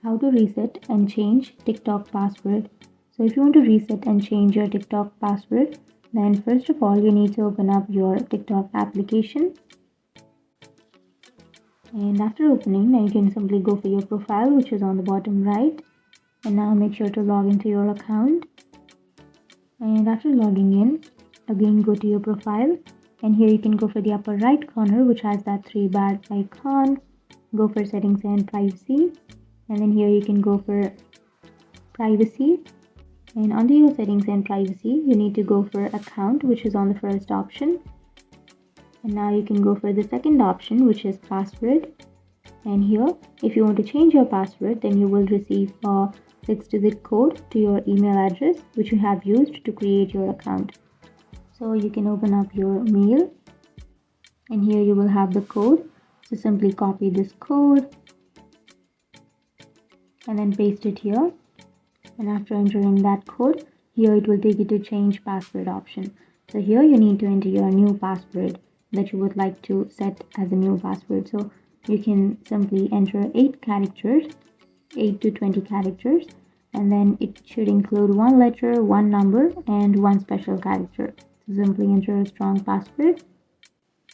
How to reset and change TikTok password. So if you want to reset and change your TikTok password, then first of all you need to open up your TikTok application. And after opening, now you can simply go for your profile, which is on the bottom right. And now make sure to log into your account. And after logging in, again go to your profile. And here you can go for the upper right corner, which has that 3-bar icon. Go for settings and privacy. And then here you can go for privacy. And under your settings and privacy, you need to go for account, which is on the first option. And now you can go for the second option, which is password. And here, if you want to change your password, then you will receive a 6-digit code to your email address, which you have used to create your account. So you can open up your mail, and here you will have the code. So simply copy this code and then paste it here. And after entering that code, here it will take you to change password option. So here you need to enter your new password that you would like to set as a new password. So you can simply enter 8 characters, 8 to 20 characters, and then it should include 1 letter, 1 number, and 1 special character. So simply enter a strong password,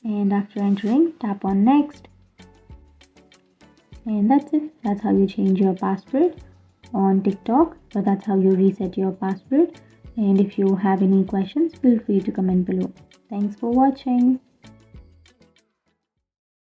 and after entering, tap on next. And that's it. That's how you change your password on TikTok. So that's how you reset your password. And if you have any questions, feel free to comment below. Thanks for watching.